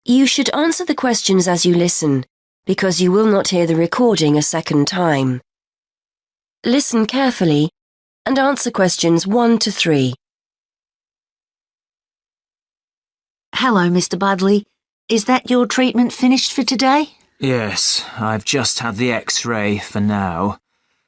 You should answer the questions as you listen, because you will not hear the recording a second time. Listen carefully and answer questions 1 to 3. Hello, Mr. Budley. Is that your treatment finished for today? Yes, I've just had the X-ray for now.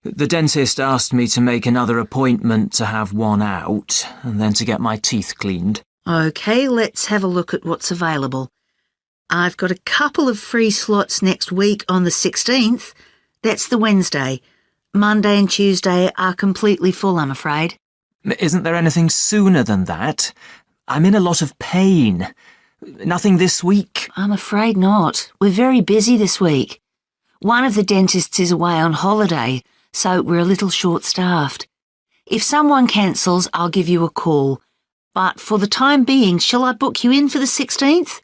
The dentist asked me to make another appointment to have one out and then to get my teeth cleaned. OK, let's have a look at what's available. I've got a couple of free slots next week on the 16th. That's the Wednesday. Monday and Tuesday are completely full, I'm afraid. Isn't there anything sooner than that? I'm in a lot of pain. Nothing this week? I'm afraid not. We're very busy this week. One of the dentists is away on holiday, so we're a little short-staffed. If someone cancels, I'll give you a call. But for the time being, shall I book you in for the 16th?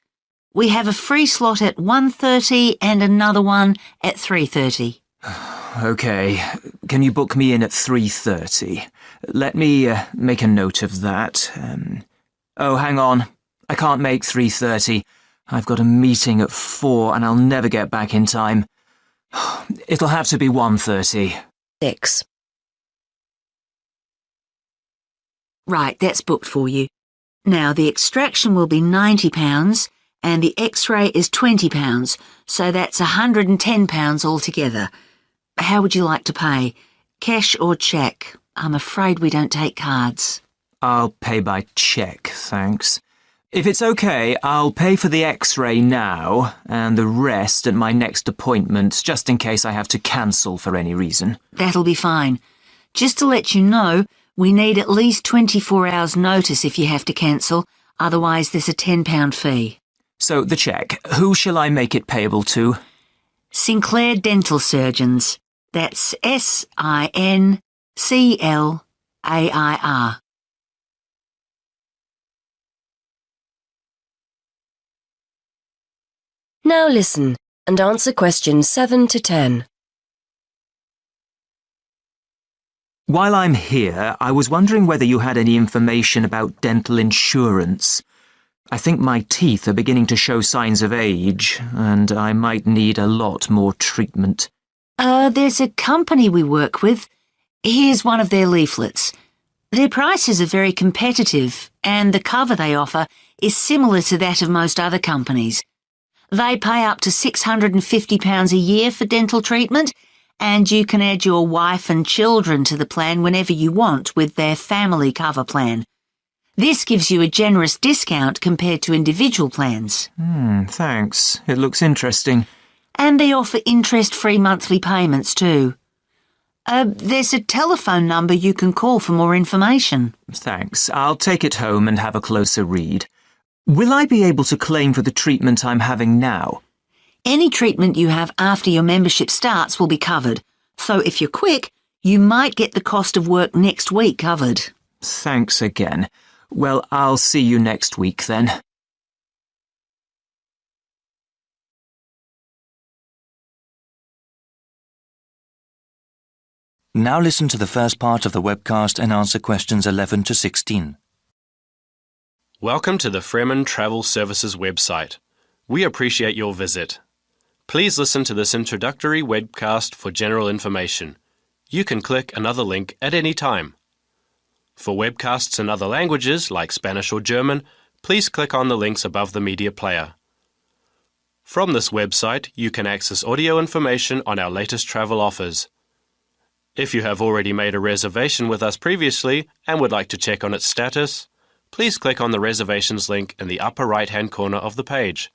We have a free slot at 1:30 and another one at 3:30. OK. Can you book me in at 3:30? Let me make a note of that. Oh, hang on. I can't make 3:30. I've got a meeting at 4 and I'll never get back in time. It'll have to be 1:30. 6. Right, that's booked for you. Now, the extraction will be £90 and the X-ray is £20, so that's £110 altogether. How would you like to pay? Cash or cheque? I'm afraid we don't take cards. I'll pay by cheque, thanks. If it's OK, I'll pay for the X-ray now and the rest at my next appointment, just in case I have to cancel for any reason. That'll be fine. Just to let you know, we need at least 24 hours notice if you have to cancel, otherwise there's a £10 fee. So, the cheque, who shall I make it payable to? Sinclair Dental Surgeons. That's SINCLAIR. Now listen and answer questions 7 to 10. While I'm here, I was wondering whether you had any information about dental insurance. I think my teeth are beginning to show signs of age, and I might need a lot more treatment. There's a company we work with. Here's one of their leaflets. Their prices are very competitive, and the cover they offer is similar to that of most other companies. They pay up to £650 a year for dental treatment, and you can add your wife and children to the plan whenever you want with their family cover plan. This gives you a generous discount compared to individual plans. Thanks. It looks interesting. And they offer interest-free monthly payments too. There's a telephone number you can call for more information. Thanks. I'll take it home and have a closer read. Will I be able to claim for the treatment I'm having now? Any treatment you have after your membership starts will be covered, so if you're quick, you might get the cost of work next week covered. Thanks again. Well, I'll see you next week then. Now listen to the first part of the webcast and answer questions 11 to 16. Welcome to the Freeman Travel Services website. We appreciate your visit. Please listen to this introductory webcast for general information. You can click another link at any time. For webcasts in other languages, like Spanish or German, please click on the links above the media player. From this website, you can access audio information on our latest travel offers. If you have already made a reservation with us previously and would like to check on its status, please click on the reservations link in the upper right-hand corner of the page.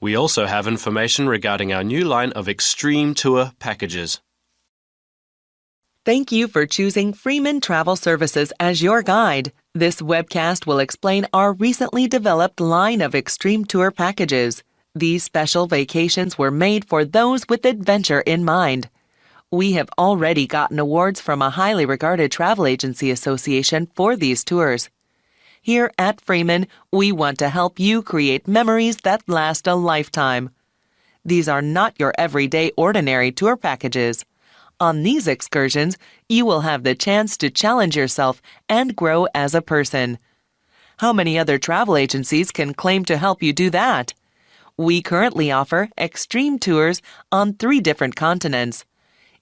We also have information regarding our new line of Extreme Tour packages. Thank you for choosing Freeman Travel Services as your guide. This webcast will explain our recently developed line of Extreme Tour packages. These special vacations were made for those with adventure in mind. We have already gotten awards from a highly regarded travel agency association for these tours. Here at Freeman, we want to help you create memories that last a lifetime. These are not your everyday ordinary tour packages. On these excursions, you will have the chance to challenge yourself and grow as a person. How many other travel agencies can claim to help you do that? We currently offer extreme tours on 3 different continents.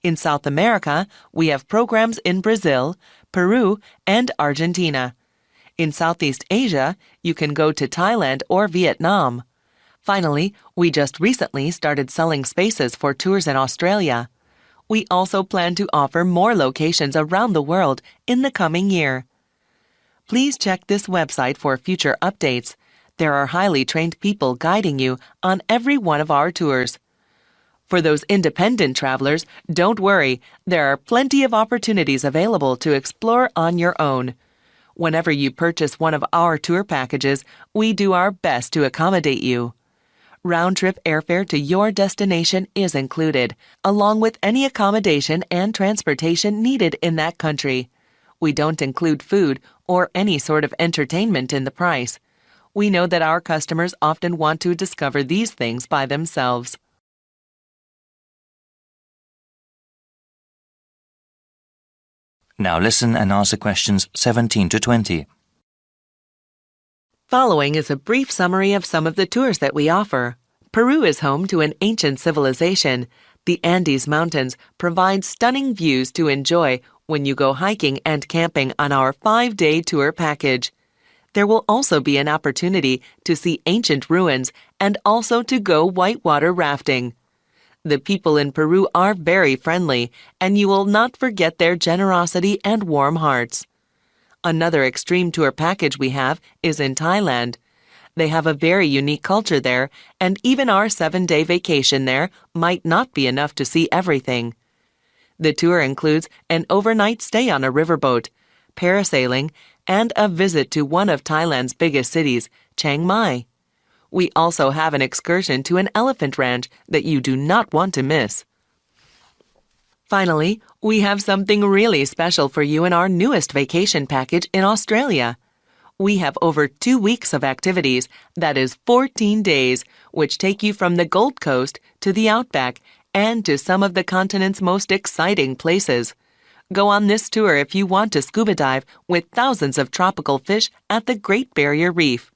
In South America, we have programs in Brazil, Peru, and Argentina. In Southeast Asia, you can go to Thailand or Vietnam. Finally, we just recently started selling spaces for tours in Australia. We also plan to offer more locations around the world in the coming year. Please check this website for future updates. There are highly trained people guiding you on every one of our tours. For those independent travelers, don't worry, there are plenty of opportunities available to explore on your own. Whenever you purchase one of our tour packages, we do our best to accommodate you. Round-trip airfare to your destination is included, along with any accommodation and transportation needed in that country. We don't include food or any sort of entertainment in the price. We know that our customers often want to discover these things by themselves. Now listen and answer questions 17 to 20. Following is a brief summary of some of the tours that we offer. Peru is home to an ancient civilization. The Andes Mountains provide stunning views to enjoy when you go hiking and camping on our 5-day tour package. There will also be an opportunity to see ancient ruins and also to go whitewater rafting. The people in Peru are very friendly, and you will not forget their generosity and warm hearts. Another extreme tour package we have is in Thailand. They have a very unique culture there, and even our 7-day vacation there might not be enough to see everything. The tour includes an overnight stay on a riverboat, parasailing, and a visit to one of Thailand's biggest cities, Chiang Mai. We also have an excursion to an elephant ranch that you do not want to miss. Finally, we have something really special for you in our newest vacation package in Australia. We have over 2 weeks of activities, that is 14 days, which take you from the Gold Coast to the Outback and to some of the continent's most exciting places. Go on this tour if you want to scuba dive with thousands of tropical fish at the Great Barrier Reef.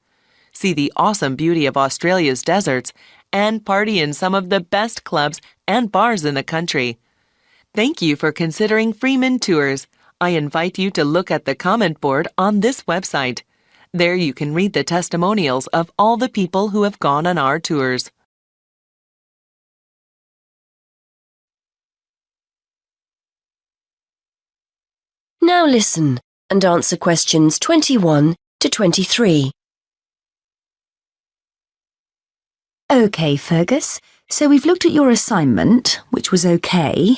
See the awesome beauty of Australia's deserts, and party in some of the best clubs and bars in the country. Thank you for considering Freeman Tours. I invite you to look at the comment board on this website. There you can read the testimonials of all the people who have gone on our tours. Now listen and answer questions 21 to 23. OK, Fergus, so we've looked at your assignment, which was OK.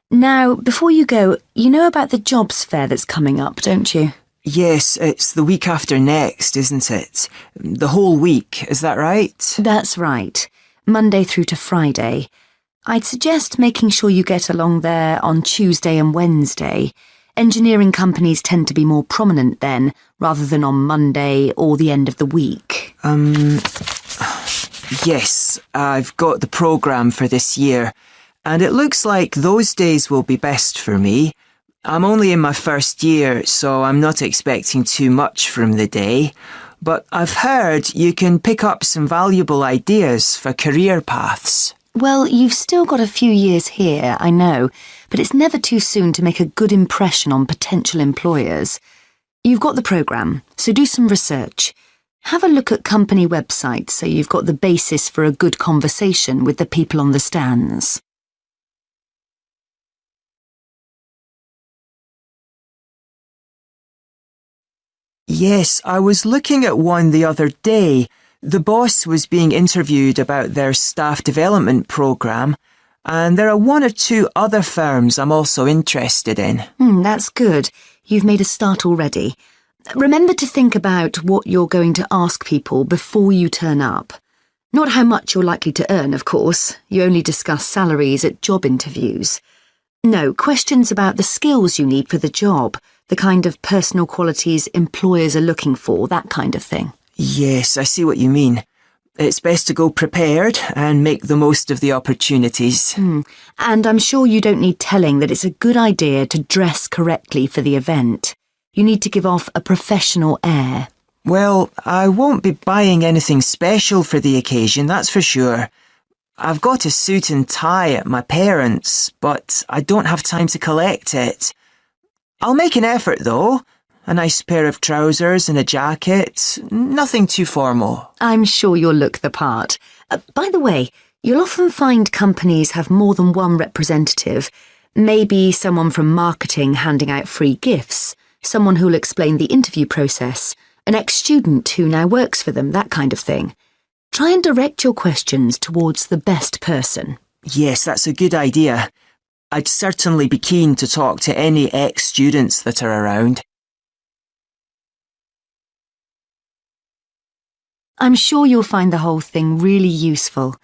Now, before you go, you know about the jobs fair that's coming up, don't you? Yes, it's the week after next, isn't it? The whole week, is that right? That's right. Monday through to Friday. I'd suggest making sure you get along there on Tuesday and Wednesday. Engineering companies tend to be more prominent then, rather than on Monday or the end of the week. Yes, I've got the programme for this year, and it looks like those days will be best for me. I'm only in my first year, so I'm not expecting too much from the day, but I've heard you can pick up some valuable ideas for career paths. Well, you've still got a few years here, I know, but it's never too soon to make a good impression on potential employers. You've got the programme, so do some research. Have a look at company websites so you've got the basis for a good conversation with the people on the stands. Yes, I was looking at one the other day. The boss was being interviewed about their staff development programme, and there are 1 or 2 other firms I'm also interested in. That's good. You've made a start already. Remember to think about what you're going to ask people before you turn up. Not how much you're likely to earn, of course. You only discuss salaries at job interviews. No, questions about the skills you need for the job, the kind of personal qualities employers are looking for, that kind of thing. Yes, I see what you mean. It's best to go prepared and make the most of the opportunities. And I'm sure you don't need telling that it's a good idea to dress correctly for the event. You need to give off a professional air. Well, I won't be buying anything special for the occasion, that's for sure. I've got a suit and tie at my parents', but I don't have time to collect it. I'll make an effort, though. A nice pair of trousers and a jacket. Nothing too formal. I'm sure you'll look the part. By the way, you'll often find companies have more than one representative. Maybe someone from marketing handing out free gifts, someone who'll explain the interview process, an ex-student who now works for them, that kind of thing. Try and direct your questions towards the best person. Yes, that's a good idea. I'd certainly be keen to talk to any ex-students that are around. I'm sure you'll find the whole thing really useful.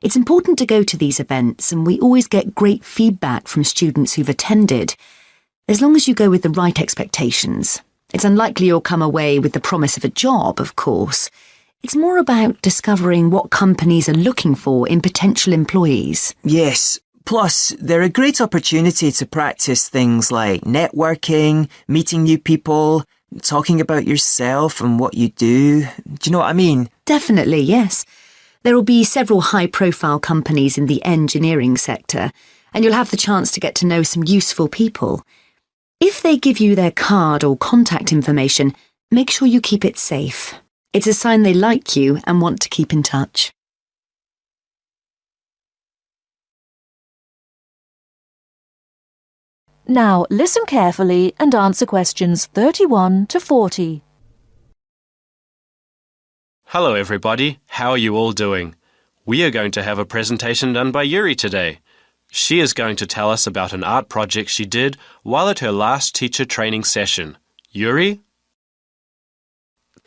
It's important to go to these events, and we always get great feedback from students who've attended. As long as you go with the right expectations. It's unlikely you'll come away with the promise of a job, of course. It's more about discovering what companies are looking for in potential employees. Yes, plus they're a great opportunity to practice things like networking, meeting new people, talking about yourself and what you do. Do you know what I mean? Definitely, yes. There will be several high-profile companies in the engineering sector, and you'll have the chance to get to know some useful people. If they give you their card or contact information, make sure you keep it safe. It's a sign they like you and want to keep in touch. Now listen carefully and answer questions 31 to 40. Hello everybody, how are you all doing? We are going to have a presentation done by Yuri today. She is going to tell us about an art project she did while at her last teacher training session. Yuri?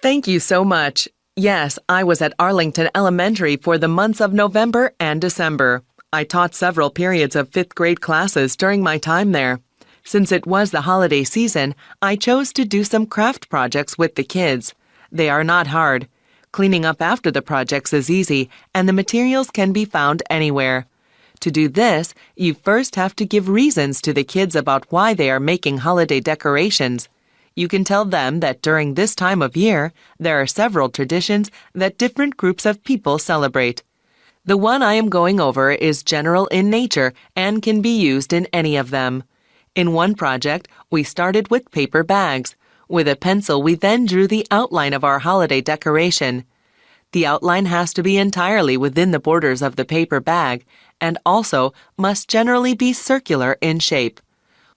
Thank you so much. Yes, I was at Arlington Elementary for the months of November and December. I taught several periods of 5th grade classes during my time there. Since it was the holiday season, I chose to do some craft projects with the kids. They are not hard. Cleaning up after the projects is easy, and the materials can be found anywhere. To do this, you first have to give reasons to the kids about why they are making holiday decorations. You can tell them that during this time of year, there are several traditions that different groups of people celebrate. The one I am going over is general in nature and can be used in any of them. In one project, we started with paper bags. With a pencil, we then drew the outline of our holiday decoration. The outline has to be entirely within the borders of the paper bag and also must generally be circular in shape.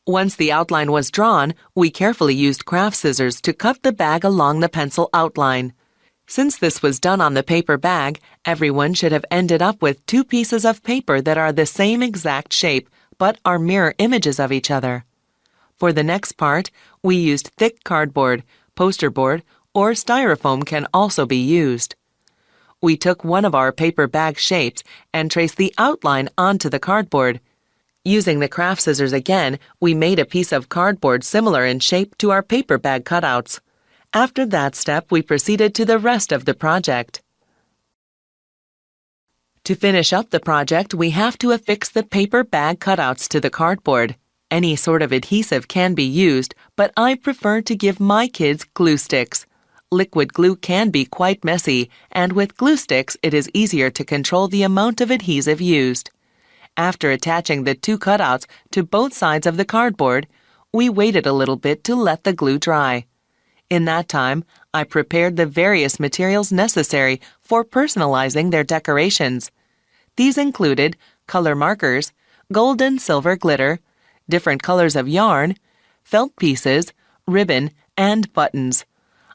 Once the outline was drawn, we carefully used craft scissors to cut the bag along the pencil outline. Since this was done on the paper bag, everyone should have ended up with 2 pieces of paper that are the same exact shape, but are mirror images of each other. For the next part, we used thick cardboard, poster board, or styrofoam can also be used. We took one of our paper bag shapes and traced the outline onto the cardboard. Using the craft scissors again, we made a piece of cardboard similar in shape to our paper bag cutouts. After that step, we proceeded to the rest of the project. To finish up the project, we have to affix the paper bag cutouts to the cardboard. Any sort of adhesive can be used, but I prefer to give my kids glue sticks. Liquid glue can be quite messy, and with glue sticks, it is easier to control the amount of adhesive used. After attaching the 2 cutouts to both sides of the cardboard, we waited a little bit to let the glue dry. In that time, I prepared the various materials necessary for personalizing their decorations. These included color markers, gold and silver glitter, different colors of yarn, felt pieces, ribbon, and buttons.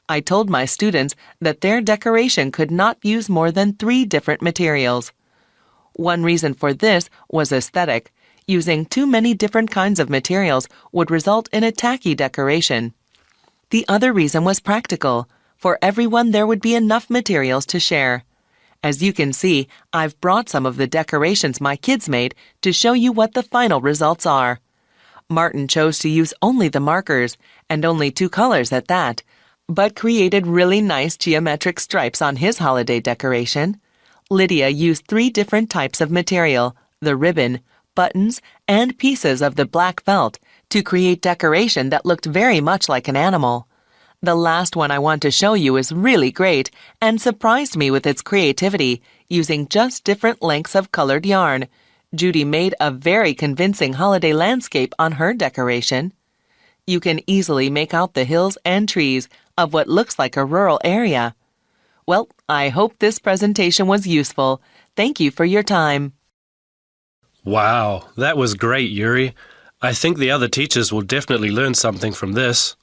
I told my students that their decoration could not use more than 3 different materials. One reason for this was aesthetic. Using too many different kinds of materials would result in a tacky decoration. The other reason was practical. For everyone, there would be enough materials to share. As you can see, I've brought some of the decorations my kids made to show you what the final results are. Martin chose to use only the markers, and only 2 colors at that, but created really nice geometric stripes on his holiday decoration. Lydia used 3 different types of material, the ribbon, buttons, and pieces of the black felt, to create decoration that looked very much like an animal. The last one I want to show you is really great and surprised me with its creativity, using just different lengths of colored yarn. Judy made a very convincing holiday landscape on her decoration. You can easily make out the hills and trees of what looks like a rural area. Well, I hope this presentation was useful. Thank you for your time. Wow, that was great, Yuri. I think the other teachers will definitely learn something from this.